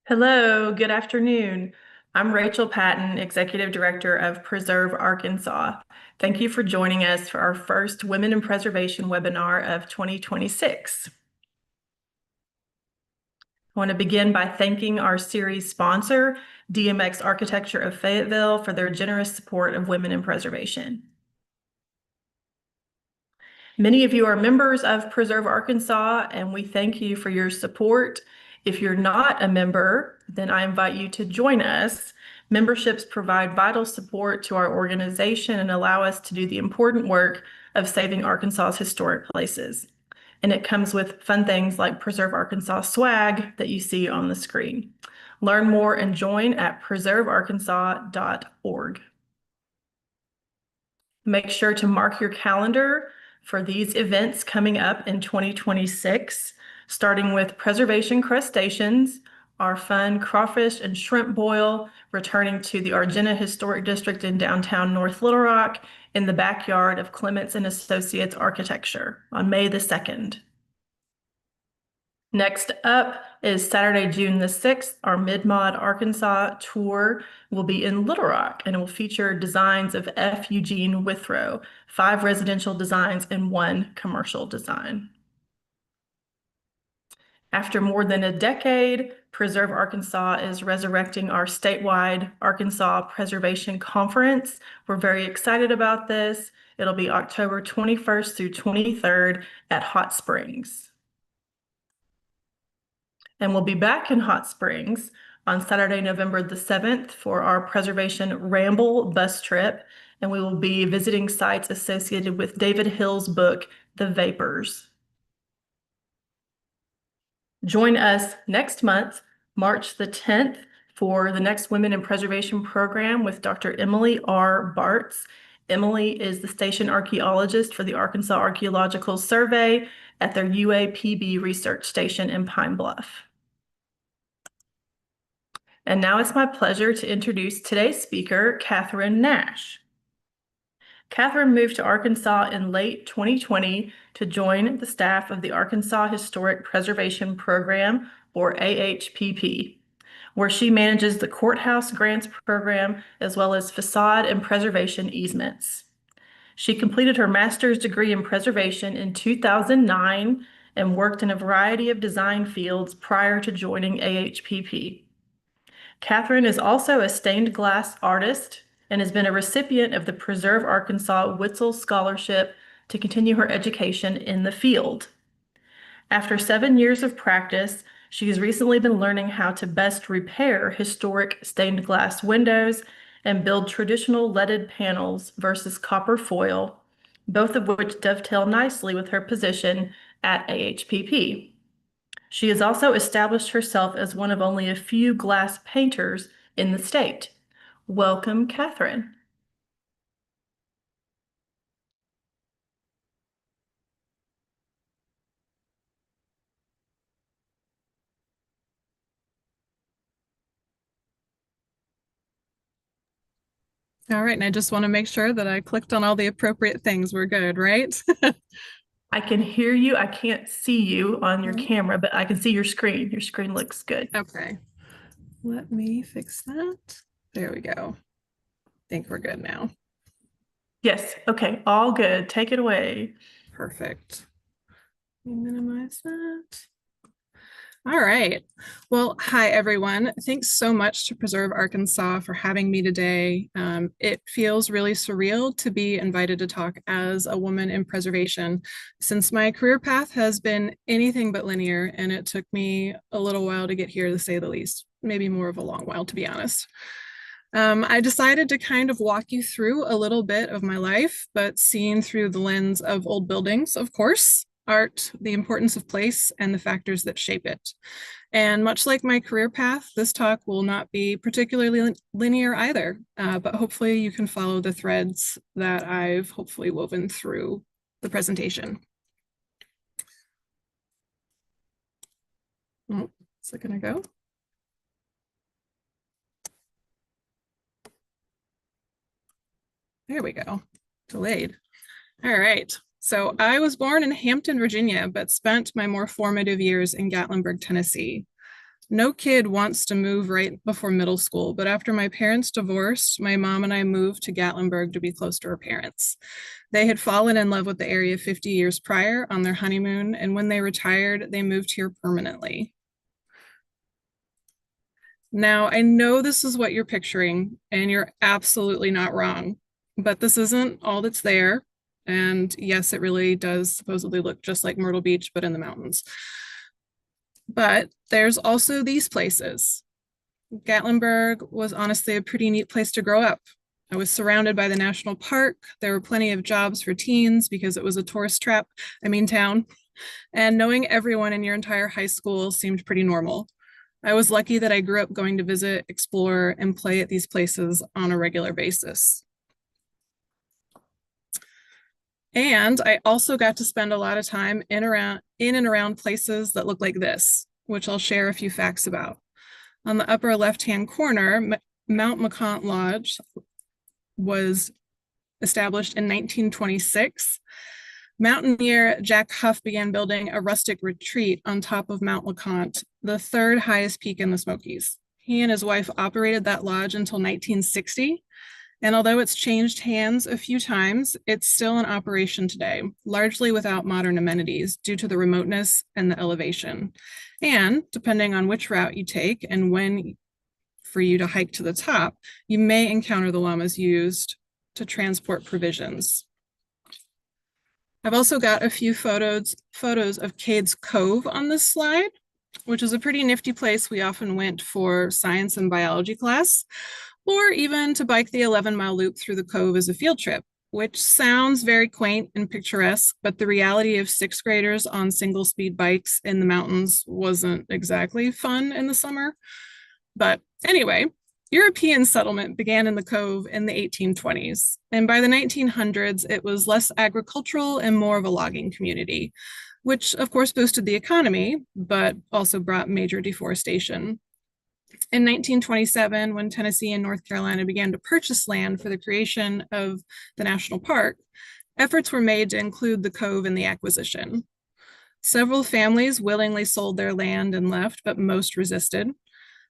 Hello, good afternoon. I'm Rachel Patton, Executive Director of Preserve Arkansas. Thank you for joining us for our first Women in Preservation webinar of 2026. I want to begin by thanking our series sponsor, DMX Architecture of Fayetteville, for their generous support of women in preservation. Many of you are members of Preserve Arkansas, and we thank you for your support. If you're not a member, then I invite you to join us. Memberships provide vital support to our organization and allow us to do the important work of saving Arkansas's historic places. And it comes with fun things like Preserve Arkansas swag that you see on the screen. Learn more and join at preservearkansas.org. Make sure to mark your calendar for these events coming up in 2026, starting with Preservation Crustaceans, our fun crawfish and shrimp boil, returning to the Argenta Historic District in downtown North Little Rock in the backyard of Clements and Associates Architecture on May the 2nd. Next up is Saturday, June the 6th. Our Mid-Mod Arkansas tour will be in Little Rock and it will feature designs of F. Eugene Withrow, 5 residential designs and 1 commercial design. After more than a decade, Preserve Arkansas is resurrecting our statewide Arkansas Preservation Conference. We're very excited about this. It'll be October 21st through 23rd at Hot Springs. And we'll be back in Hot Springs on Saturday, November the 7th for our Preservation Ramble bus trip. And we will be visiting sites associated with David Hill's book, The Vapors. Join us next month, March the 10th, for the next Women in Preservation program with Dr. Emily R. Bartz. Emily is the station archaeologist for the Arkansas Archaeological Survey at their UAPB research station in Pine Bluff. And now it's my pleasure to introduce today's speaker, Katherine Nash. Katherine moved to Arkansas in late 2020 to join the staff of the Arkansas Historic Preservation Program, or AHPP, where she manages the Courthouse Grants Program as well as facade and preservation easements. She completed her master's degree in preservation in 2009 and worked in a variety of design fields prior to joining AHPP. Katherine is also a stained glass artist and has been a recipient of the Preserve Arkansas Witzel Scholarship to continue her education in the field. After 7 years of practice, she has recently been learning how to best repair historic stained glass windows and build traditional leaded panels versus copper foil, both of which dovetail nicely with her position at AHPP. She has also established herself as one of only a few glass painters in the state. Welcome, Katherine. All right, and I just want to make sure that I clicked on all the appropriate things. We're good, right? I can hear you. I can't see you on your camera, but I can see your screen. Your screen looks good. Okay, let me fix that. There we go. I think we're good now. Yes, okay, all good. Take it away. Perfect. Let me minimize that. All right. Well, hi, everyone. Thanks so much to Preserve Arkansas for having me today. It feels really surreal to be invited to talk as a woman in preservation, since my career path has been anything but linear, and it took me a little while to get here, to say the least, maybe more of a long while, to be honest. I decided to kind of walk you through a little bit of my life, but seen through the lens of old buildings, of course, art, the importance of place, and the factors that shape it. And much like my career path, this talk will not be particularly linear either, but hopefully you can follow the threads that I've hopefully woven through the presentation. Oh, is it gonna go? There we go, delayed. All right. So I was born in Hampton, Virginia, but spent my more formative years in Gatlinburg, Tennessee. No kid wants to move right before middle school, but after my parents divorced, my mom and I moved to Gatlinburg to be close to our parents. They had fallen in love with the area 50 years prior on their honeymoon, and when they retired, they moved here permanently. Now, I know this is what you're picturing, and you're absolutely not wrong, but this isn't all that's there. And yes, it really does supposedly look just like Myrtle Beach, but in the mountains. But there's also these places. Gatlinburg was honestly a pretty neat place to grow up. I was surrounded by the national park. There were plenty of jobs for teens because it was a tourist town. And knowing everyone in your entire high school seemed pretty normal. I was lucky that I grew up going to visit, explore, and play at these places on a regular basis. And I also got to spend a lot of time in and around places that look like this, which I'll share a few facts about. On the upper left-hand corner, Mount McCaunt Lodge was established in 1926. Mountaineer Jack Huff began building a rustic retreat on top of Mount LeConte, the third highest peak in the Smokies. He and his wife operated that lodge until 1960. And although it's changed hands a few times, it's still in operation today, largely without modern amenities due to the remoteness and the elevation. And depending on which route you take and when for you to hike to the top, you may encounter the llamas used to transport provisions. I've also got a few photos of Cades Cove on this slide, which is a pretty nifty place we often went for science and biology class, or even to bike the 11-mile loop through the cove as a field trip, which sounds very quaint and picturesque, but the reality of sixth graders on single speed bikes in the mountains wasn't exactly fun in the summer. But anyway, European settlement began in the cove in the 1820s, and by the 1900s, it was less agricultural and more of a logging community, which of course boosted the economy, but also brought major deforestation. In 1927, when Tennessee and North Carolina began to purchase land for the creation of the national park, efforts were made to include the cove in the acquisition. Several families willingly sold their land and left, but most resisted.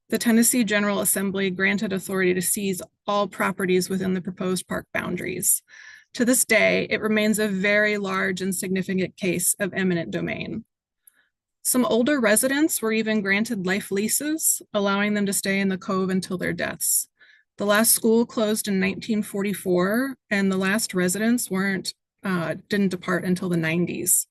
The Tennessee General Assembly granted authority to seize all properties within the proposed park boundaries. To this day, it remains a very large and significant case of eminent domain. Some older residents were even granted life leases, allowing them to stay in the cove until their deaths. The last school closed in 1944, and the last residents didn't depart until the 90s.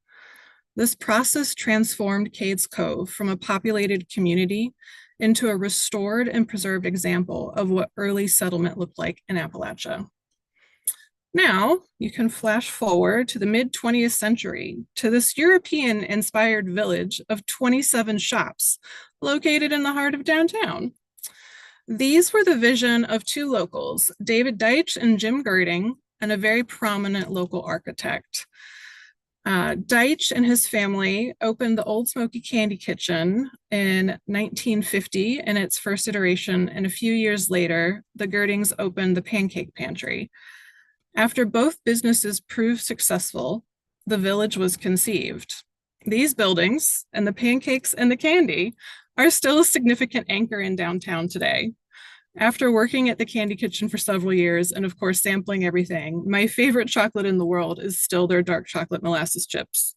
This process transformed Cades Cove from a populated community into a restored and preserved example of what early settlement looked like in Appalachia. Now, you can flash forward to the mid-20th century to this European-inspired village of 27 shops located in the heart of downtown. These were the vision of two locals, David Deitch and Jim Girding, and a very prominent local architect. Deitch and his family opened the Old Smoky Candy Kitchen in 1950 in its first iteration, and a few years later, the Girdings opened the Pancake Pantry. After both businesses proved successful, the village was conceived. These buildings and the pancakes and the candy are still a significant anchor in downtown today. After working at the Candy Kitchen for several years and of course sampling everything, my favorite chocolate in the world is still their dark chocolate molasses chips.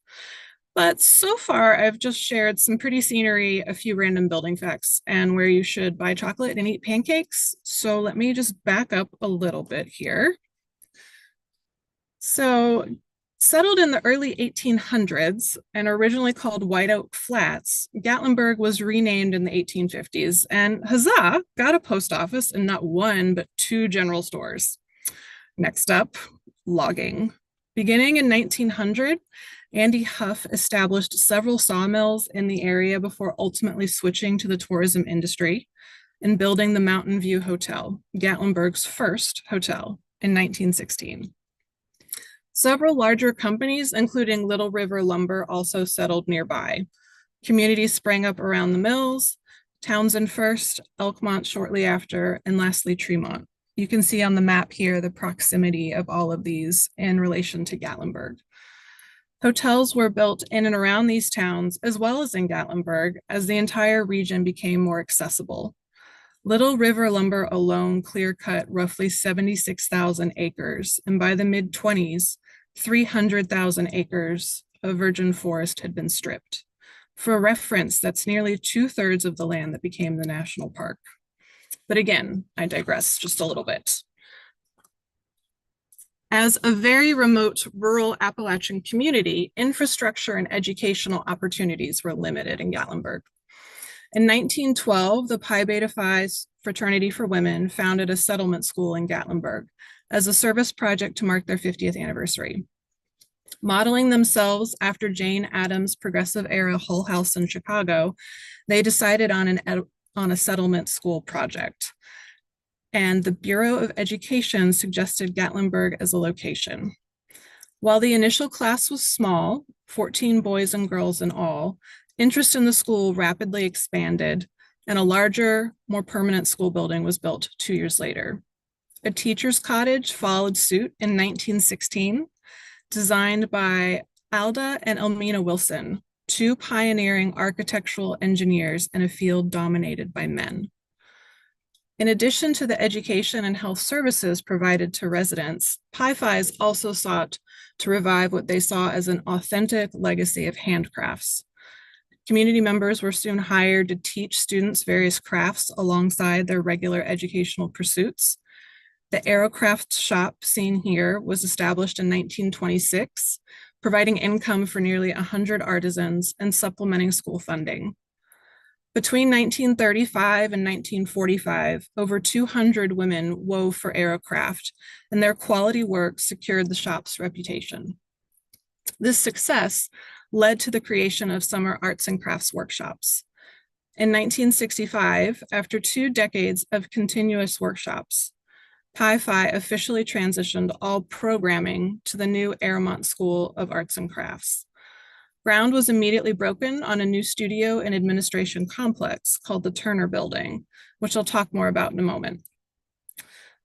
But so far, I've just shared some pretty scenery, a few random building facts, and where you should buy chocolate and eat pancakes. So let me just back up a little bit here. So settled in the early 1800s and originally called White Oak Flats, Gatlinburg was renamed in the 1850s, and huzzah, got a post office and not one, but two general stores. Next up, logging. Beginning in 1900, Andy Huff established several sawmills in the area before ultimately switching to the tourism industry and building the Mountain View Hotel, Gatlinburg's first hotel, in 1916. Several larger companies, including Little River Lumber, also settled nearby. Communities sprang up around the mills, Townsend first, Elkmont shortly after, and lastly, Tremont. You can see on the map here the proximity of all of these in relation to Gatlinburg. Hotels were built in and around these towns, as well as in Gatlinburg, as the entire region became more accessible. Little River Lumber alone clear-cut roughly 76,000 acres, and by the mid-20s, 300,000 acres of virgin forest had been stripped. For reference, that's nearly 2/3 of the land that became the national park. But again, I digress just a little bit. As a very remote rural Appalachian community, infrastructure and educational opportunities were limited in Gatlinburg. In 1912, the Pi Beta Phi Fraternity for Women founded a settlement school in Gatlinburg as a service project to mark their 50th anniversary. Modeling themselves after Jane Addams' progressive era Hull House in Chicago, they decided on a settlement school project. And the Bureau of Education suggested Gatlinburg as a location. While the initial class was small, 14 boys and girls in all, interest in the school rapidly expanded, and a larger, more permanent school building was built 2 years later. A teacher's cottage followed suit in 1916, designed by Alda and Elmina Wilson, two pioneering architectural engineers in a field dominated by men. In addition to the education and health services provided to residents, Pi Phis also sought to revive what they saw as an authentic legacy of handcrafts. Community members were soon hired to teach students various crafts alongside their regular educational pursuits. The Aerocraft shop seen here was established in 1926, providing income for nearly 100 artisans and supplementing school funding. Between 1935 and 1945, over 200 women wove for Aerocraft, and their quality work secured the shop's reputation. This success led to the creation of summer arts and crafts workshops. In 1965, after 2 decades of continuous workshops, Pi Phi officially transitioned all programming to the new Airmont School of Arts and Crafts. Ground was immediately broken on a new studio and administration complex called the Turner Building, which I'll talk more about in a moment.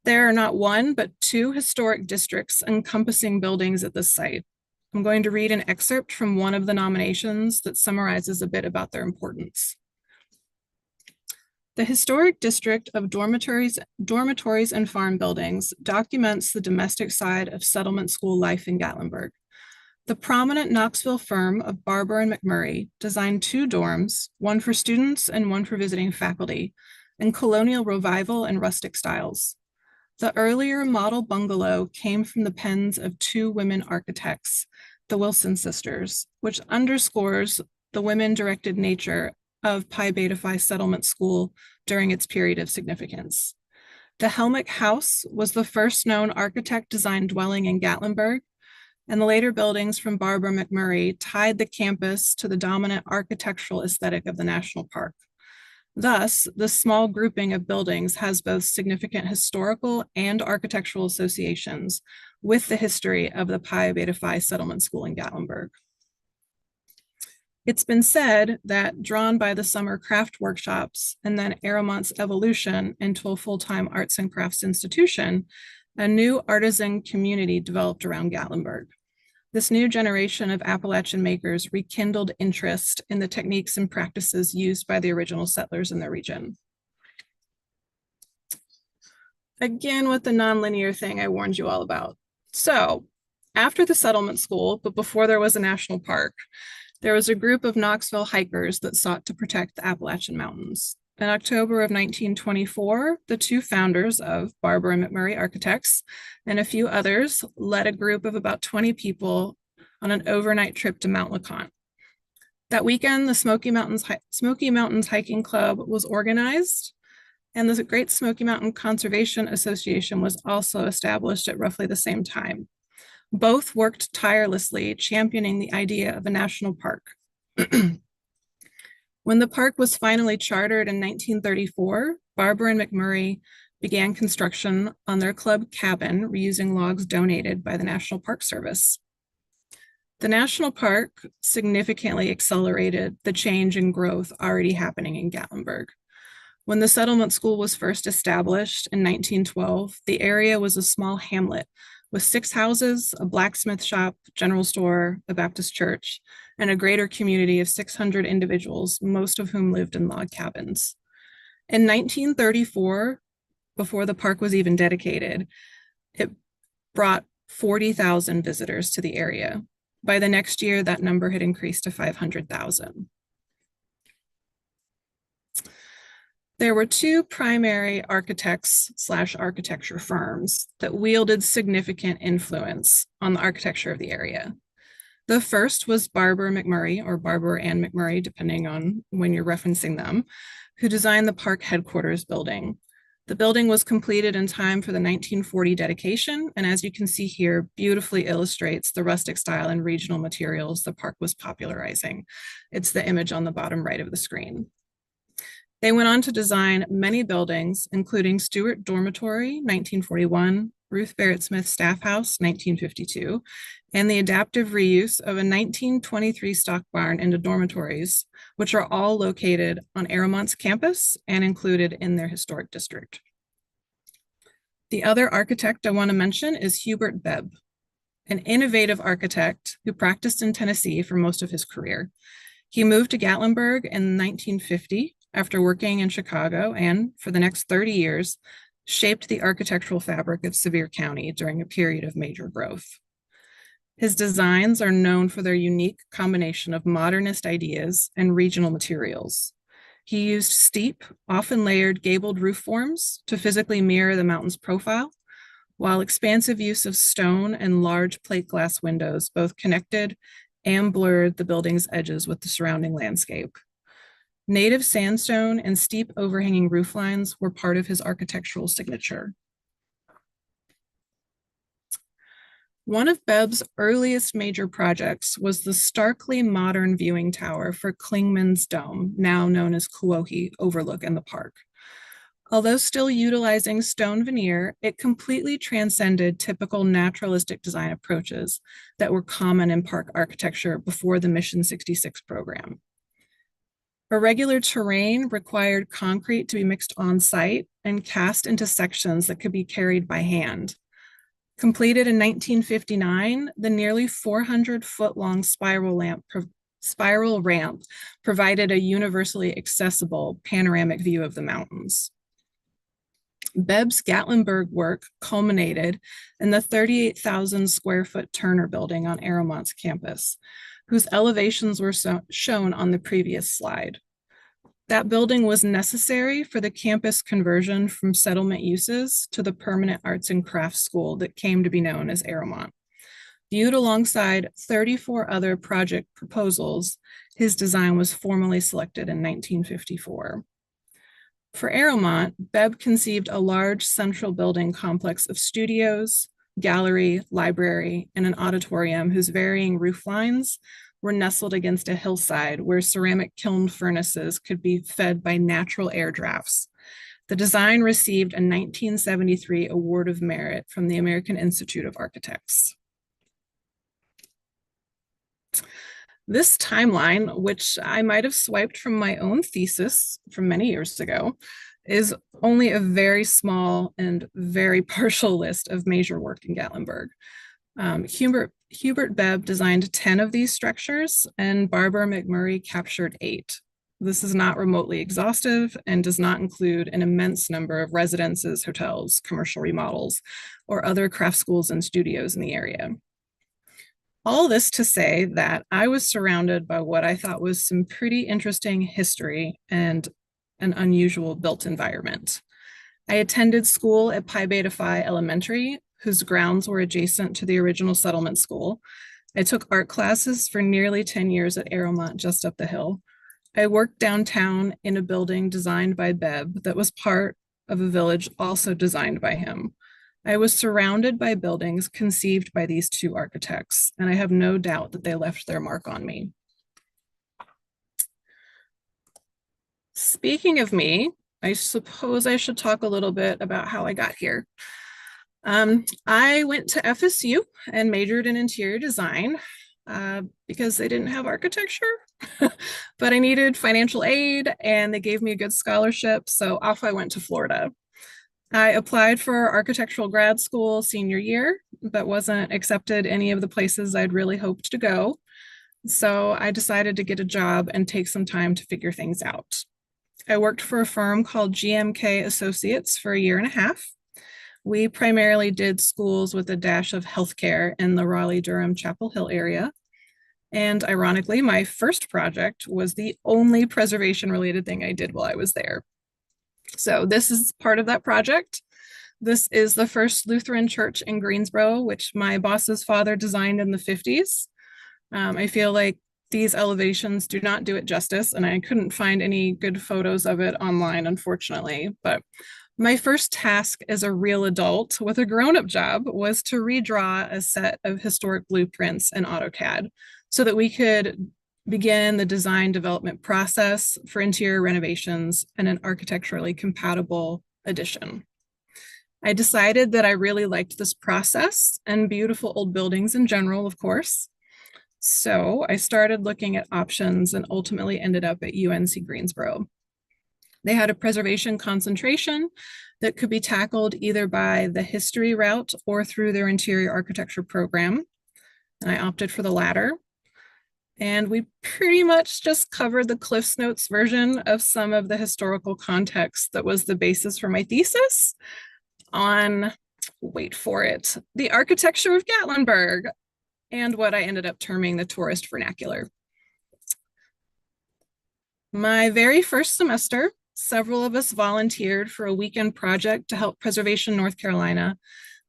There are not 1, but 2 historic districts encompassing buildings at this site. I'm going to read an excerpt from one of the nominations that summarizes a bit about their importance. The historic district of dormitories and farm buildings documents the domestic side of settlement school life in Gatlinburg. The prominent Knoxville firm of Barber and McMurray designed 2 dorms, one for students and one for visiting faculty, in colonial revival and rustic styles. The earlier model bungalow came from the pens of 2 women architects, the Wilson sisters, which underscores the women-directed nature of Pi Beta Phi Settlement School during its period of significance. The Helmick House was the first known architect-designed dwelling in Gatlinburg, and the later buildings from Barber McMurray tied the campus to the dominant architectural aesthetic of the national park. Thus, this small grouping of buildings has both significant historical and architectural associations with the history of the Pi Beta Phi Settlement School in Gatlinburg. It's been said that drawn by the summer craft workshops and then Aeromont's evolution into a full-time arts and crafts institution, a new artisan community developed around Gatlinburg. This new generation of Appalachian makers rekindled interest in the techniques and practices used by the original settlers in the region. Again, with the nonlinear thing I warned you all about. So, after the settlement school, but before there was a national park, there was a group of Knoxville hikers that sought to protect the Appalachian Mountains. In October of 1924, the 2 founders of Barber and McMurray Architects and a few others led a group of about 20 people on an overnight trip to Mount LeConte. That weekend, the Smoky Mountains Hiking Club was organized, and the Great Smoky Mountain Conservation Association was also established at roughly the same time. Both worked tirelessly, championing the idea of a national park. When the park was finally chartered in 1934, Barber and McMurray began construction on their club cabin, reusing logs donated by the National Park Service. The national park significantly accelerated the change and growth already happening in Gatlinburg. When the settlement school was first established in 1912, the area was a small hamlet with 6 houses, a blacksmith shop, general store, a Baptist church, and a greater community of 600 individuals, most of whom lived in log cabins. In 1934, before the park was even dedicated, it brought 40,000 visitors to the area. By the next year, that number had increased to 500,000. There were 2 primary architects/architecture firms that wielded significant influence on the architecture of the area. The first was Barber McMurray, or Barber and McMurray, depending on when you're referencing them, who designed the park headquarters building. The building was completed in time for the 1940 dedication, and as you can see here, beautifully illustrates the rustic style and regional materials the park was popularizing. It's the image on the bottom right of the screen. They went on to design many buildings, including Stewart Dormitory, 1941, Ruth Barrett Smith Staff House, 1952, and the adaptive reuse of a 1923 stock barn into dormitories, which are all located on Aeromont's campus and included in their historic district. The other architect I want to mention is Hubert Bebb, an innovative architect who practiced in Tennessee for most of his career. He moved to Gatlinburg in 1950 after working in Chicago, and for the next 30 years, shaped the architectural fabric of Sevier County during a period of major growth. His designs are known for their unique combination of modernist ideas and regional materials. He used steep, often layered gabled roof forms to physically mirror the mountain's profile, while expansive use of stone and large plate glass windows both connected and blurred the building's edges with the surrounding landscape. Native sandstone and steep overhanging roof lines were part of his architectural signature. One of Bebb's earliest major projects was the starkly modern viewing tower for Klingman's Dome, now known as Kuohi Overlook in the park. Although still utilizing stone veneer, it completely transcended typical naturalistic design approaches that were common in park architecture before the Mission 66 program. Irregular terrain required concrete to be mixed on site and cast into sections that could be carried by hand. Completed in 1959, the nearly 400-foot-long spiral ramp provided a universally accessible panoramic view of the mountains. Bebb's Gatlinburg work culminated in the 38,000 square foot Turner building on Aeromont's campus, whose elevations were shown on the previous slide. That building was necessary for the campus conversion from settlement uses to the permanent arts and crafts school that came to be known as Aeromont. Viewed alongside 34 other project proposals, his design was formally selected in 1954. For Aeromont, Bebb conceived a large central building complex of studios, gallery, library, and an auditorium whose varying roof lines were nestled against a hillside where ceramic kiln furnaces could be fed by natural air drafts. The design received a 1973 Award of Merit from the American Institute of Architects. This timeline, which I might have swiped from my own thesis from many years ago, is only a very small and very partial list of major work in Gatlinburg. Hubert Bebb designed 10 of these structures, and Barber McMurray captured 8. This is not remotely exhaustive and does not include an immense number of residences, hotels, commercial remodels, or other craft schools and studios in the area. All this to say that I was surrounded by what I thought was some pretty interesting history and an unusual built environment. I attended school at Pi Beta Phi Elementary, whose grounds were adjacent to the original settlement school. I took art classes for nearly 10 years at Aeromont just up the hill. I worked downtown in a building designed by Bebb that was part of a village also designed by him. I was surrounded by buildings conceived by these 2 architects, and I have no doubt that they left their mark on me. Speaking of me, I suppose I should talk a little bit about how I got here. I went to FSU and majored in interior design because they didn't have architecture, but I needed financial aid and they gave me a good scholarship, so off I went to Florida. I applied for architectural grad school senior year but wasn't accepted any of the places I'd really hoped to go. So I decided to get a job and take some time to figure things out. I worked for a firm called GMK Associates for a year and a half. We primarily did schools with a dash of healthcare in the Raleigh-Durham Chapel Hill area. And ironically, my first project was the only preservation related thing I did while I was there. So this is part of that project. This is the first Lutheran church in Greensboro, which my boss's father designed in the 50s. I feel like these elevations do not do it justice, and I couldn't find any good photos of it online, unfortunately. But my first task as a real adult with a grown-up job was to redraw a set of historic blueprints in AutoCAD so that we could begin the design development process for interior renovations and an architecturally compatible addition. I decided that I really liked this process and beautiful old buildings in general, of course. So I started looking at options and ultimately ended up at UNC Greensboro. They had a preservation concentration that could be tackled either by the history route or through their interior architecture program. And I opted for the latter. And we pretty much just covered the Cliffs Notes version of some of the historical context that was the basis for my thesis on, wait for it, the architecture of Gatlinburg, and what I ended up terming the tourist vernacular. My very first semester, several of us volunteered for a weekend project to help Preservation North Carolina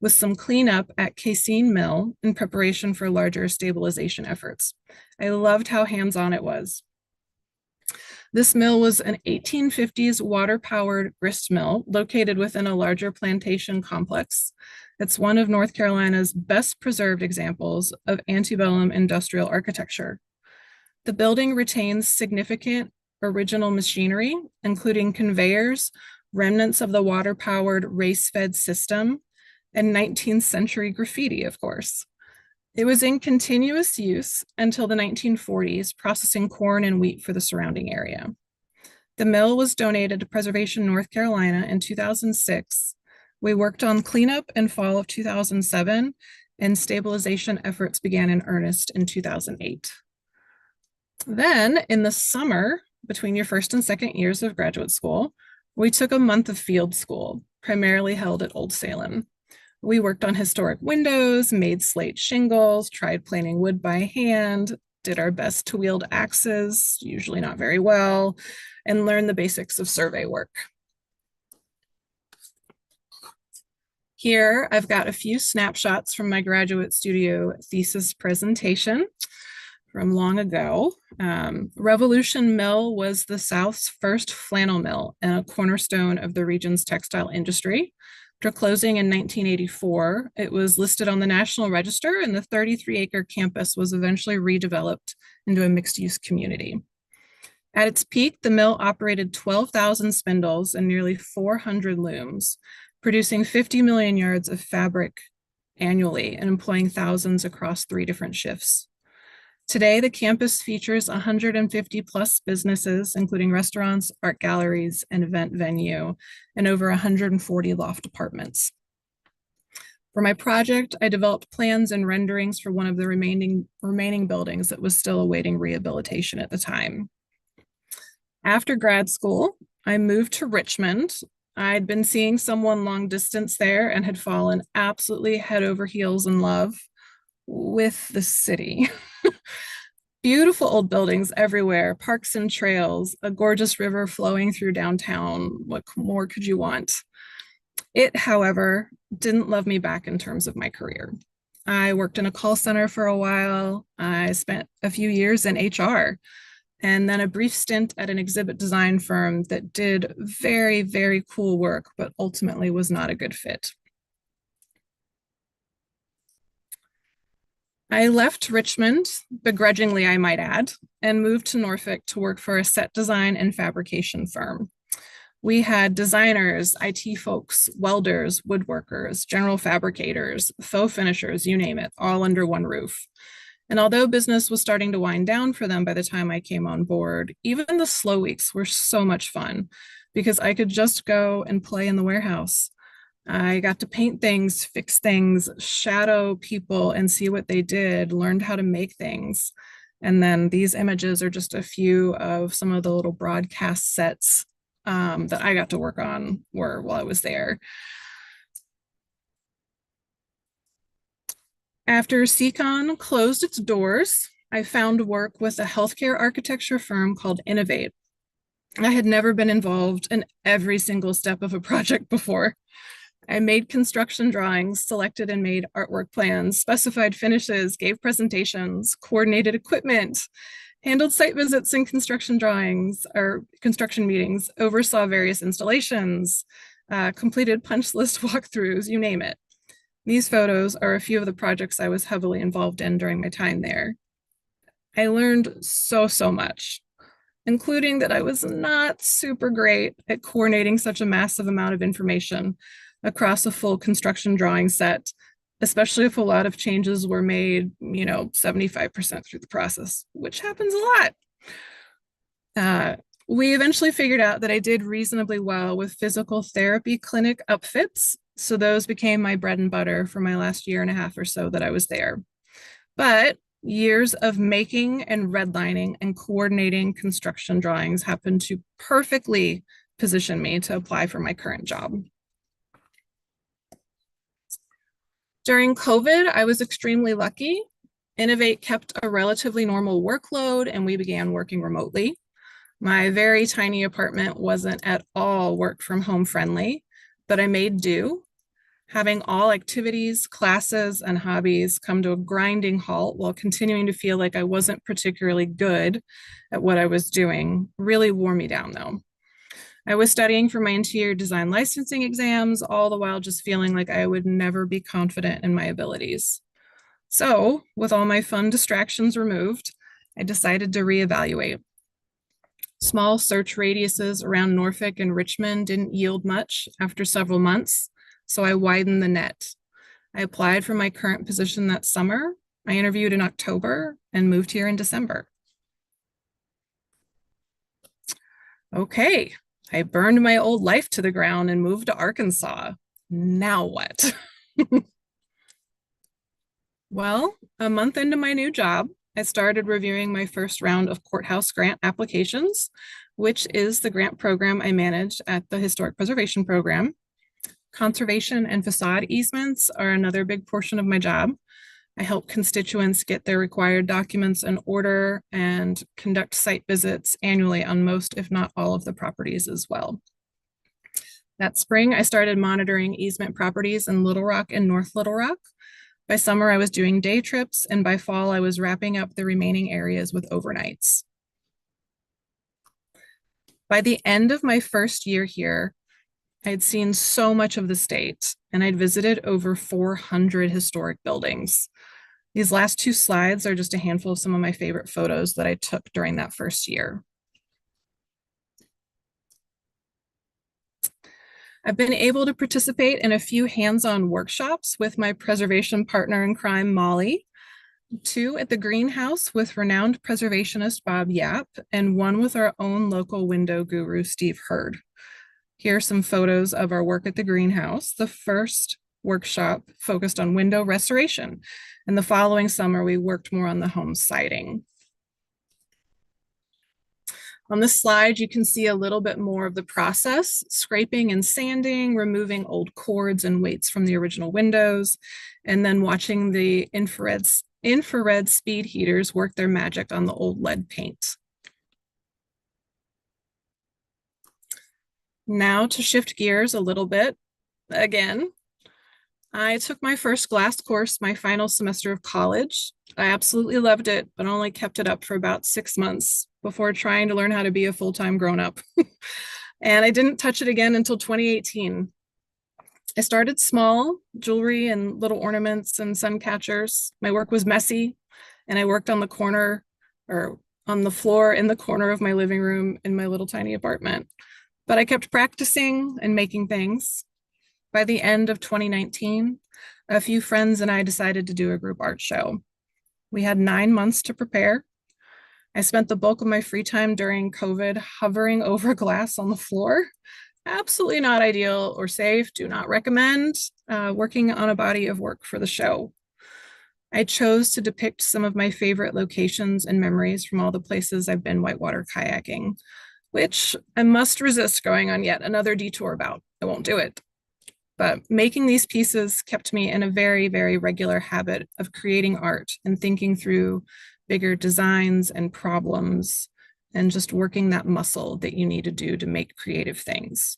with some cleanup at Cassine Mill in preparation for larger stabilization efforts. I loved how hands-on it was. This mill was an 1850s water-powered grist mill located within a larger plantation complex. It's one of North Carolina's best preserved examples of antebellum industrial architecture. The building retains significant original machinery, including conveyors, remnants of the water-powered race-fed system, and 19th century graffiti, of course. It was in continuous use until the 1940s, processing corn and wheat for the surrounding area. The mill was donated to Preservation North Carolina in 2006. We worked on cleanup in fall of 2007, and stabilization efforts began in earnest in 2008. Then, in the summer, between your first and second years of graduate school, we took a month of field school, primarily held at Old Salem. We worked on historic windows, made slate shingles, tried planing wood by hand, did our best to wield axes, usually not very well, and learned the basics of survey work. Here, I've got a few snapshots from my graduate studio thesis presentation from long ago. Revolution Mill was the South's first flannel mill and a cornerstone of the region's textile industry. After closing in 1984, it was listed on the National Register, and the 33-acre campus was eventually redeveloped into a mixed-use community. At its peak, the mill operated 12,000 spindles and nearly 400 looms, producing 50 million yards of fabric annually and employing thousands across 3 different shifts. Today, the campus features 150 plus businesses, including restaurants, art galleries, and event venue, and over 140 loft apartments. For my project, I developed plans and renderings for one of the remaining buildings that was still awaiting rehabilitation at the time. After grad school, I moved to Richmond. I'd been seeing someone long distance there and had fallen absolutely head over heels in love with the city. Beautiful old buildings everywhere, parks and trails, a gorgeous river flowing through downtown. What more could you want? It, however, didn't love me back in terms of my career. I worked in a call center for a while. I spent a few years in HR, and then a brief stint at an exhibit design firm that did very, very cool work, but ultimately was not a good fit. I left Richmond, begrudgingly I might add, and moved to Norfolk to work for a set design and fabrication firm. We had designers, IT folks, welders, woodworkers, general fabricators, faux finishers, you name it, all under one roof. And although business was starting to wind down for them by the time I came on board, even the slow weeks were so much fun because I could just go and play in the warehouse. I got to paint things, fix things, shadow people, and see what they did, learned how to make things. And then these images are just a few of some of the little broadcast sets that I got to work on while I was there. After CCON closed its doors, I found work with a healthcare architecture firm called Innovate. I had never been involved in every single step of a project before. I made construction drawings, selected and made artwork plans, specified finishes, gave presentations, coordinated equipment, handled site visits and construction drawings or construction meetings, oversaw various installations, completed punch list walkthroughs, you name it. These photos are a few of the projects I was heavily involved in during my time there. I learned so much, including that I was not super great at coordinating such a massive amount of information across a full construction drawing set, especially if a lot of changes were made, 75% through the process, which happens a lot. We eventually figured out that I did reasonably well with physical therapy clinic upfits. So those became my bread and butter for my last year and a half or so that I was there. But years of making and redlining and coordinating construction drawings happened to perfectly position me to apply for my current job. During COVID, I was extremely lucky. Innovate kept a relatively normal workload and we began working remotely. My very tiny apartment wasn't at all work from home friendly, but I made do, having all activities, classes, and hobbies come to a grinding halt while continuing to feel like I wasn't particularly good at what I was doing really wore me down though. I was studying for my interior design licensing exams, all the while just feeling like I would never be confident in my abilities. So, with all my fun distractions removed, I decided to reevaluate. Small search radiuses around Norfolk and Richmond didn't yield much after several months, so I widened the net. I applied for my current position that summer. I interviewed in October and moved here in December. Okay, I burned my old life to the ground and moved to Arkansas. Now what? Well, a month into my new job, I started reviewing my first round of courthouse grant applications, which is the grant program I manage at the Historic Preservation Program. Conservation and facade easements are another big portion of my job. I help constituents get their required documents in order and conduct site visits annually on most, if not all, of the properties as well. That spring, I started monitoring easement properties in Little Rock and North Little Rock. By summer, I was doing day trips, and by fall, I was wrapping up the remaining areas with overnights. By the end of my first year here, I had seen so much of the state, and I'd visited over 400 historic buildings. These last two slides are just a handful of some of my favorite photos that I took during that first year. I've been able to participate in a few hands-on workshops with my preservation partner in crime, Molly, 2 at the greenhouse with renowned preservationist Bob Yap, and 1 with our own local window guru, Steve Hurd. Here are some photos of our work at the greenhouse. The first workshop focused on window restoration, and the following summer, we worked more on the home siding. On this slide, you can see a little bit more of the process, scraping and sanding, removing old cords and weights from the original windows, and then watching the infrared speed heaters work their magic on the old lead paint. Now to shift gears a little bit, again, I took my first glass course my final semester of college. I absolutely loved it, but only kept it up for about 6 months before trying to learn how to be a full-time grown-up. And I didn't touch it again until 2018. I started small, jewelry and little ornaments and sun catchers. My work was messy, and I worked on the corner or on the floor in the corner of my living room in my little tiny apartment. But I kept practicing and making things. By the end of 2019, a few friends and I decided to do a group art show. We had 9 months to prepare. I spent the bulk of my free time during COVID hovering over glass on the floor, absolutely not ideal or safe. Do not recommend working on a body of work for the show. I chose to depict some of my favorite locations and memories from all the places I've been whitewater kayaking, which I must resist going on yet another detour about. I won't do it. But making these pieces kept me in a very, very regular habit of creating art and thinking through bigger designs and problems and just working that muscle that you need to do to make creative things.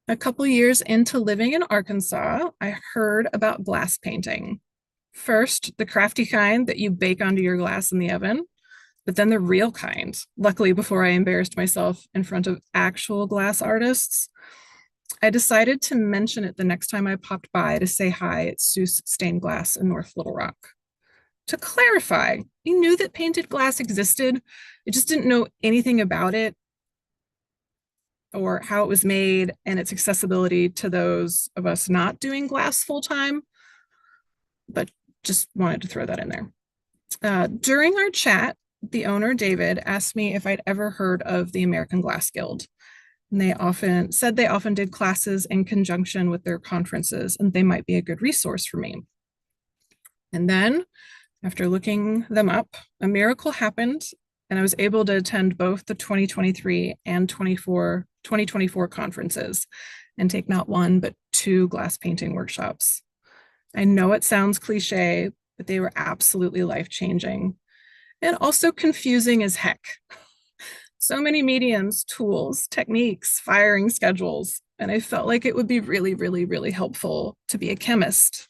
A couple years into living in Arkansas, I heard about glass painting. First, the crafty kind that you bake onto your glass in the oven, but then the real kind. Luckily, before I embarrassed myself in front of actual glass artists, I decided to mention it the next time I popped by to say hi at Seuss Stained Glass in North Little Rock. To clarify, I knew that painted glass existed. I just didn't know anything about it or how it was made and its accessibility to those of us not doing glass full time, but just wanted to throw that in there. During our chat, the owner, David, asked me if I'd ever heard of the American Glass Guild. And they often did classes in conjunction with their conferences, and they might be a good resource for me. And then, after looking them up, a miracle happened, and I was able to attend both the 2023 and 2024 conferences and take not one, but 2 glass painting workshops. I know it sounds cliche, but they were absolutely life-changing and also confusing as heck. So many mediums, tools, techniques, firing schedules, and I felt like it would be really, really, really helpful to be a chemist.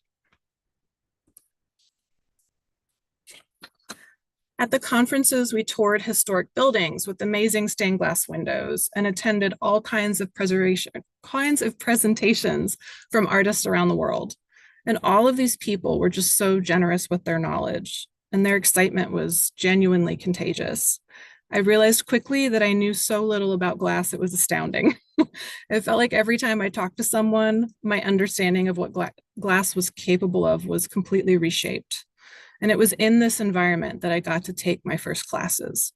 At the conferences, we toured historic buildings with amazing stained glass windows and attended all kinds of presentations from artists around the world. And all of these people were just so generous with their knowledge, and their excitement was genuinely contagious. I realized quickly that I knew so little about glass, it was astounding. It felt like every time I talked to someone, my understanding of what glass was capable of was completely reshaped. And it was in this environment that I got to take my first classes.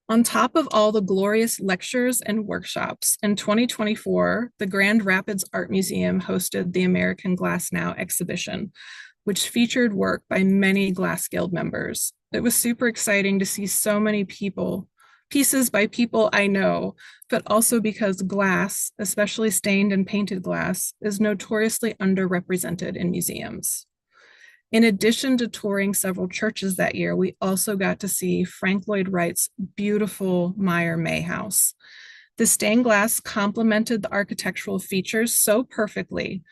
On top of all the glorious lectures and workshops, in 2024, the Grand Rapids Art Museum hosted the American Glass Now exhibition, which featured work by many Glass Guild members. It was super exciting to see so many pieces by people I know, but also because glass, especially stained and painted glass, is notoriously underrepresented in museums. In addition to touring several churches that year, we also got to see Frank Lloyd Wright's beautiful Meyer May house. The stained glass complemented the architectural features so perfectly,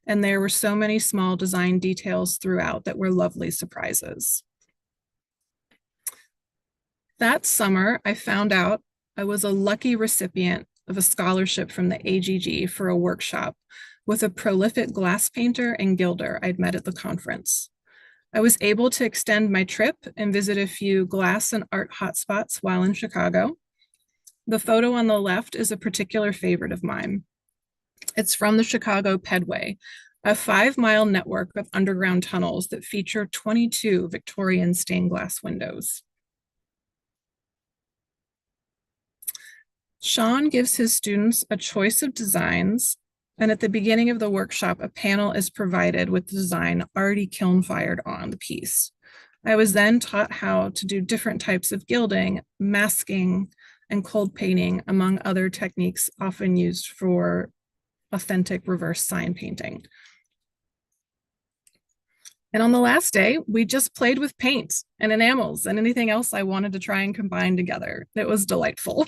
and there were so many small design details throughout that were lovely surprises. That summer, I found out I was a lucky recipient of a scholarship from the AGG for a workshop with a prolific glass painter and gilder I'd met at the conference. I was able to extend my trip and visit a few glass and art hotspots while in Chicago. The photo on the left is a particular favorite of mine. It's from the Chicago Pedway, a 5-mile network of underground tunnels that feature 22 Victorian stained glass windows. Sean gives his students a choice of designs, and at the beginning of the workshop, a panel is provided with the design already kiln fired on the piece. I was then taught how to do different types of gilding, masking, and cold painting, among other techniques often used for authentic reverse sign painting. And on the last day, we just played with paint and enamels and anything else I wanted to try and combine together. It was delightful.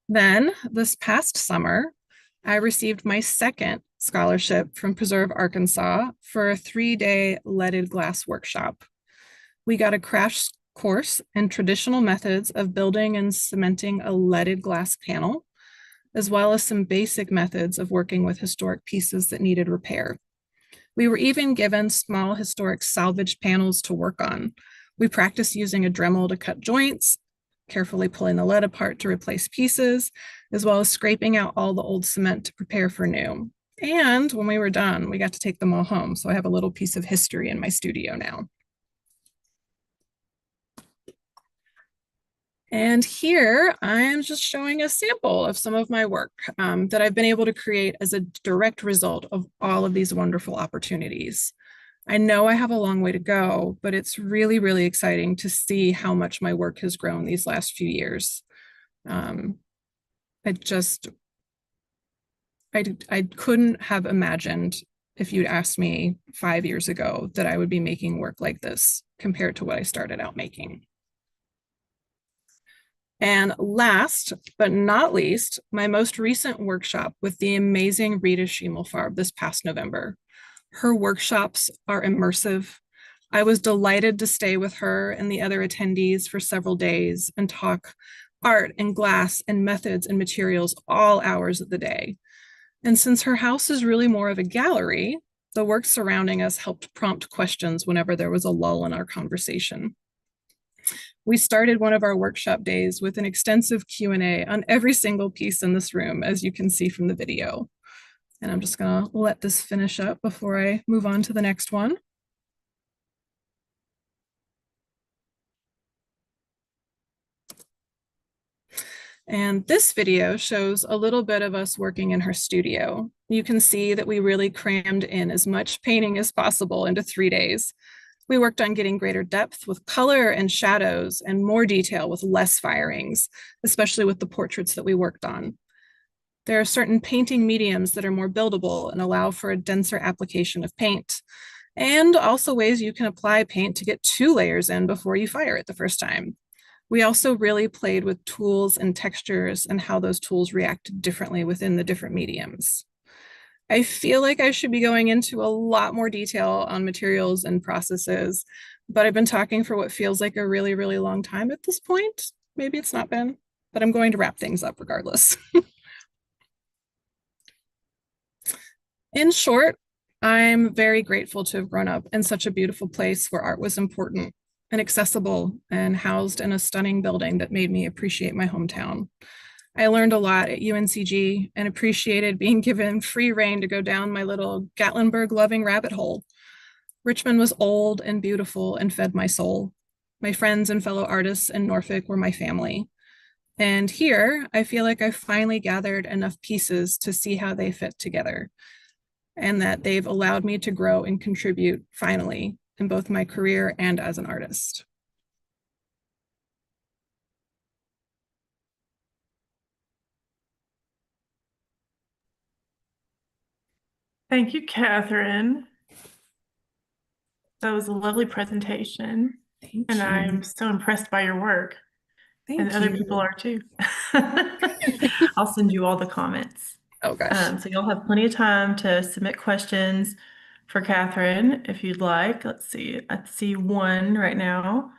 Then this past summer, I received my second scholarship from Preserve Arkansas for a 3-day leaded glass workshop. We got a crash course in traditional methods of building and cementing a leaded glass panel, as well as some basic methods of working with historic pieces that needed repair. We were even given small historic salvage panels to work on. We practiced using a Dremel to cut joints, carefully pulling the lead apart to replace pieces, as well as scraping out all the old cement to prepare for new. And when we were done, we got to take them all home. So I have a little piece of history in my studio now. And here I'm just showing a sample of some of my work that I've been able to create as a direct result of all of these wonderful opportunities. I know I have a long way to go, but it's really, really exciting to see how much my work has grown these last few years. Um, I just, I couldn't have imagined if you'd asked me 5 years ago that I would be making work like this compared to what I started out making. And last but not least, my most recent workshop with the amazing Rita Schiemelfarb this past November. Her workshops are immersive. I was delighted to stay with her and the other attendees for several days and talk art and glass and methods and materials all hours of the day. And since her house is really more of a gallery, the work surrounding us helped prompt questions whenever there was a lull in our conversation. We started one of our workshop days with an extensive Q&A on every single piece in this room, as you can see from the video. And I'm just gonna let this finish up before I move on to the next one. And this video shows a little bit of us working in her studio. You can see that we really crammed in as much painting as possible into 3 days. We worked on getting greater depth with color and shadows and more detail with less firings, especially with the portraits that we worked on. There are certain painting mediums that are more buildable and allow for a denser application of paint, and also ways you can apply paint to get 2 layers in before you fire it the first time. We also really played with tools and textures and how those tools react differently within the different mediums. I feel like I should be going into a lot more detail on materials and processes, but I've been talking for what feels like a really, really long time at this point. Maybe it's not been, but I'm going to wrap things up regardless. In short, I'm very grateful to have grown up in such a beautiful place where art was important and accessible and housed in a stunning building that made me appreciate my hometown. I learned a lot at UNCG and appreciated being given free rein to go down my little Gatlinburg loving rabbit hole. Richmond was old and beautiful and fed my soul. My friends and fellow artists in Norfolk were my family. And here, I feel like I finally gathered enough pieces to see how they fit together and that they've allowed me to grow and contribute finally in both my career and as an artist. Thank you, Catherine. That was a lovely presentation, and Thank you. I'm so impressed by your work, and Thank other people you. are too. I'll send you all the comments. Oh gosh. So you'll have plenty of time to submit questions for Catherine if you'd like. Let's see, I see one right now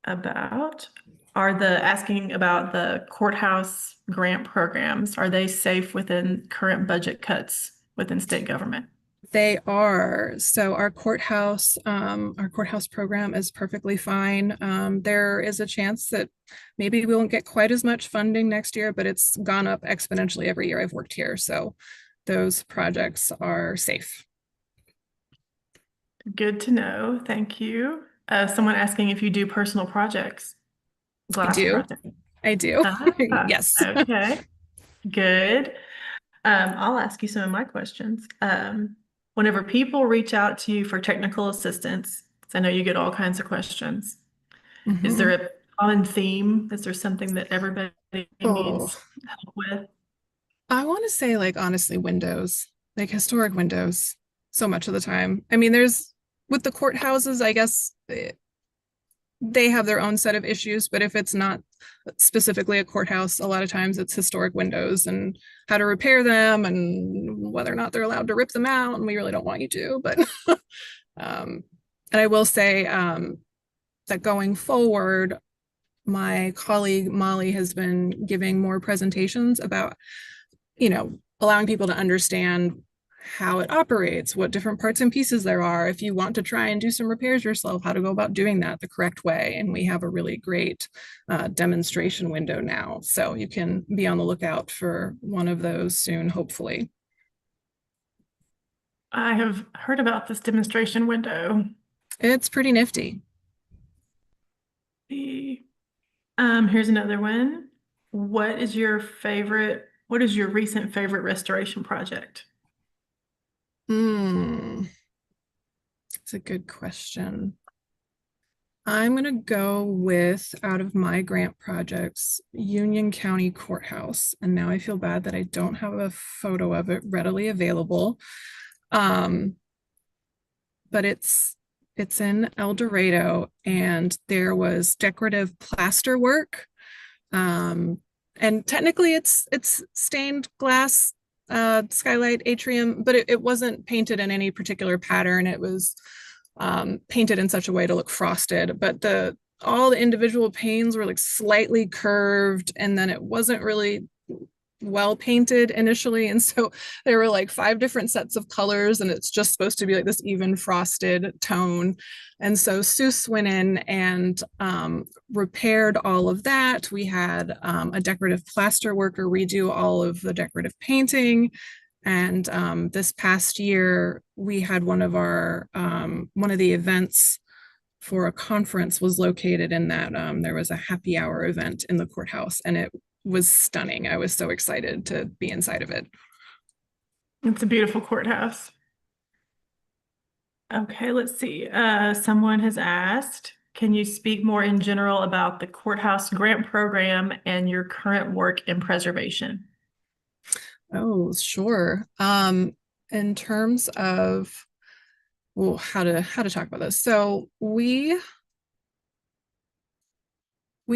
about, asking about the courthouse grant programs. Are they safe within current budget cuts within state government? They are. So our courthouse program is perfectly fine. There is a chance that maybe we won't get quite as much funding next year, but it's gone up exponentially every year I've worked here. So those projects are safe. Good to know. Thank you. Someone asking if you do personal projects, I glass do. projects. I do. Ah, Yes. okay, good. I'll ask you some of my questions. Whenever people reach out to you for technical assistance, 'cause I know you get all kinds of questions, is there Mhm. a common theme? Is there something that everybody Oh, needs help with? I want to say like honestly, windows, like historic windows, so much of the time. I mean, there's with the courthouses, I guess they have their own set of issues, but if it's not specifically a courthouse, a lot of times it's historic windows and how to repair them and whether or not they're allowed to rip them out. And we really don't want you to, but um, and I will say that going forward, my colleague Molly has been giving more presentations about, allowing people to understand how it operates, what different parts and pieces there are. If you want to try and do some repairs yourself, how to go about doing that the correct way. And we have a really great demonstration window now. So you can be on the lookout for one of those soon, hopefully. I have heard about this demonstration window. It's pretty nifty. The Here's another one. What is your recent favorite restoration project? Hmm, it's a good question. I'm going to go with out of my grant projects, Union County Courthouse. And now I feel bad that I don't have a photo of it readily available. Um, but it's in El Dorado, and there was decorative plaster work. Um, and technically it's stained glass skylight atrium, but it wasn't painted in any particular pattern. It was painted in such a way to look frosted, but the all the individual panes were like slightly curved, and then it wasn't really well painted initially. And so there were like five different sets of colors, and it's just supposed to be like this even frosted tone. And so Seuss went in and repaired all of that. We had a decorative plaster worker redo all of the decorative painting. And this past year, we had one of the events for a conference was located in that. There was a happy hour event in the courthouse, and it was stunning. I was so excited to be inside of it. It's a beautiful courthouse. Okay, let's see. Someone has asked, can you speak more in general about the courthouse grant program and your current work in preservation? Oh, sure. In terms of well, how to talk about this. So we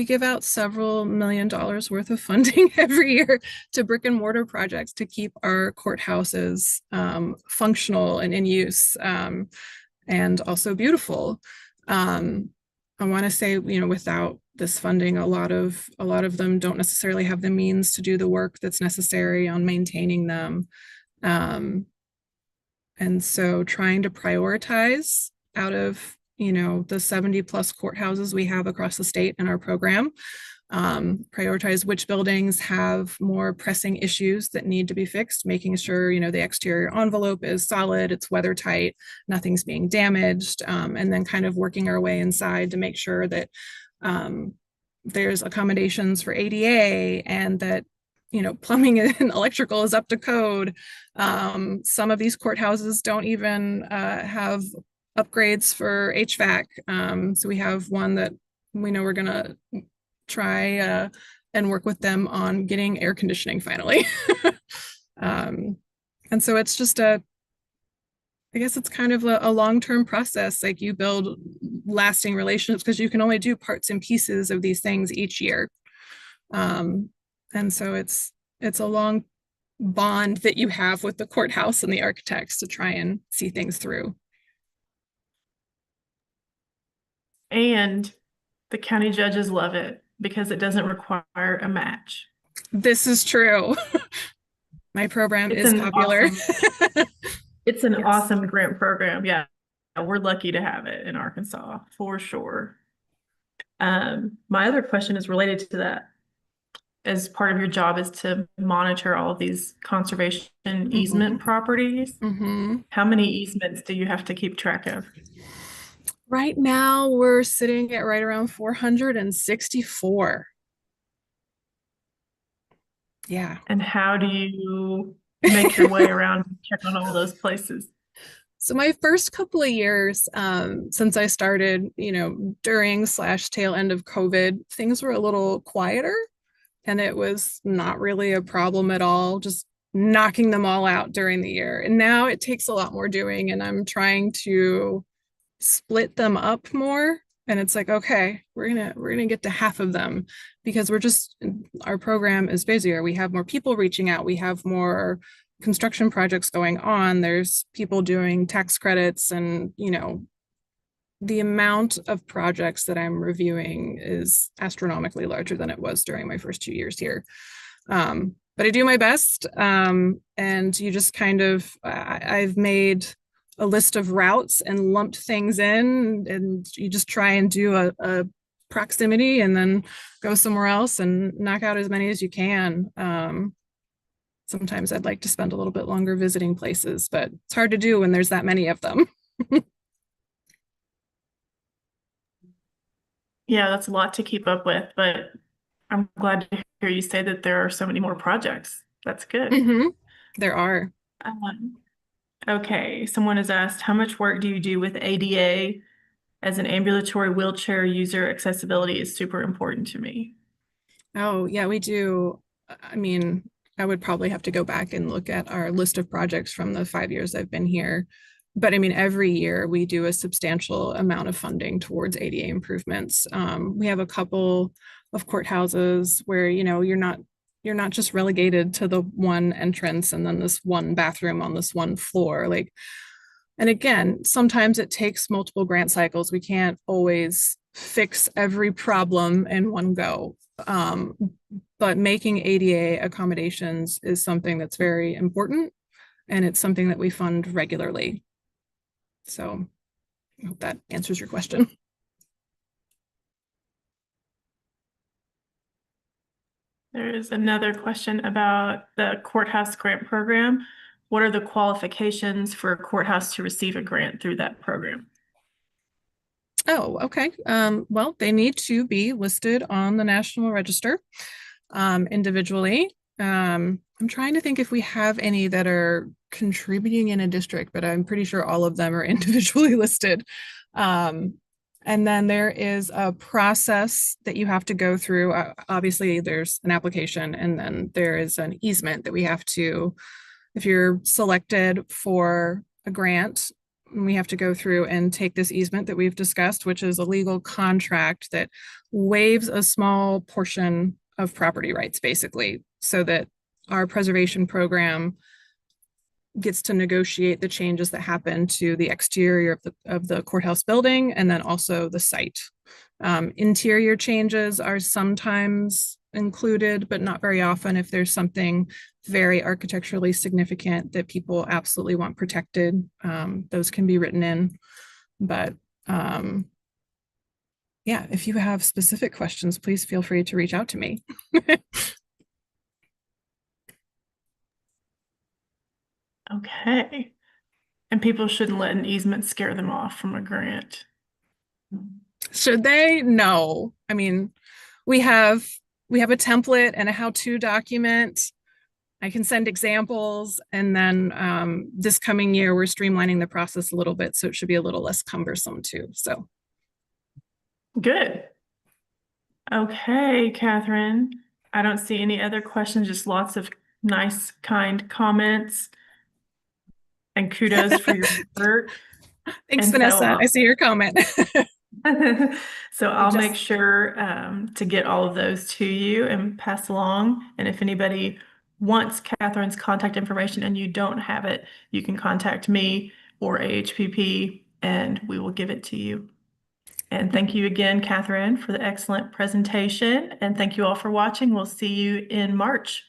give out several $1 million worth of funding every year to brick and mortar projects to keep our courthouses functional and in use, and also beautiful. Um, I want to say, without this funding, a lot of them don't necessarily have the means to do the work that's necessary on maintaining them. Um, and so trying to prioritize out of, the 70 plus courthouses we have across the state in our program, prioritize which buildings have more pressing issues that need to be fixed, making sure, the exterior envelope is solid, it's weather tight, nothing's being damaged, and then kind of working our way inside to make sure that there's accommodations for ADA and that plumbing and electrical is up to code. Some of these courthouses don't even have upgrades for HVAC. So we have one that we know we're gonna try and work with them on getting air conditioning finally. And so it's just I guess it's kind of a long-term process. Like you build lasting relationships because you can only do parts and pieces of these things each year. And so it's a long bond that you have with the courthouse and the architects to try and see things through. And the county judges love it because it doesn't require a match. This is true. My program It's is an popular. awesome, it's an Yes. awesome grant program. Yeah, we're lucky to have it in Arkansas for sure. My other question is related to that. As part of your job is to monitor all of these conservation Mm-hmm. easement properties. Mm-hmm. How many easements do you have to keep track of? Right now, we're sitting at right around 464. Yeah. And how do you make your way around and check on all those places? So my first couple of years, since I started, during/tail end of COVID, things were a little quieter, and it was not really a problem at all, just knocking them all out during the year. And now it takes a lot more doing, and I'm trying to split them up more. And it's like, okay, we're gonna get to half of them because our program is busier. We have more people reaching out, we have more construction projects going on, there's people doing tax credits, and the amount of projects that I'm reviewing is astronomically larger than it was during my first 2 years here. But I do my best. And you just kind of, I've made a list of routes and lumped things in, and you just try and do a proximity and then go somewhere else and knock out as many as you can. Sometimes I'd like to spend a little bit longer visiting places, but it's hard to do when there's that many of them. Yeah, that's a lot to keep up with, but I'm glad to hear you say that there are so many more projects. That's good. Hmm. There are. Um, okay, someone has asked, how much work do you do with ADA? As an ambulatory wheelchair user, accessibility is super important to me. Oh, yeah, we do. I mean, I would probably have to go back and look at our list of projects from the 5 years I've been here. But I mean, every year we do a substantial amount of funding towards ADA improvements. We have a couple of courthouses where, you're not just relegated to the one entrance and then this one bathroom on this one floor. Like, and again, sometimes it takes multiple grant cycles. We can't always fix every problem in one go. Um, but making ADA accommodations is something that's very important, and it's something that we fund regularly. So I hope that answers your question. There is another question about the courthouse grant program. What are the qualifications for a courthouse to receive a grant through that program? Oh, okay. Well, they need to be listed on the National Register individually. I'm trying to think if we have any that are contributing in a district, but I'm pretty sure all of them are individually listed. Um, and then there is a process that you have to go through. Obviously, there's an application, and then there is an easement that we have to, if you're selected for a grant, we have to go through and take this easement that we've discussed, which is a legal contract that waives a small portion of property rights, basically, so that our preservation program gets to negotiate the changes that happen to the exterior of the courthouse building and then also the site. Interior changes are sometimes included, but not very often. If there's something very architecturally significant that people absolutely want protected, those can be written in. But yeah, if you have specific questions, please feel free to reach out to me. Okay. And people shouldn't let an easement scare them off from a grant. Should they? No. I mean, we have we have a template and a how-to document. I can send examples, and then this coming year we're streamlining the process a little bit, so it should be a little less cumbersome too. So Good. Okay, Catherine. I don't see any other questions, just lots of nice, kind comments and kudos for your work. thanks, And so Vanessa. I see your comment. so I I'll make just sure to get all of those to you and pass along. And if anybody wants Catherine's contact information and you don't have it, you can contact me or AHPP and we will give it to you. And thank you again, Catherine, for the excellent presentation. And thank you all for watching. We'll see you in March.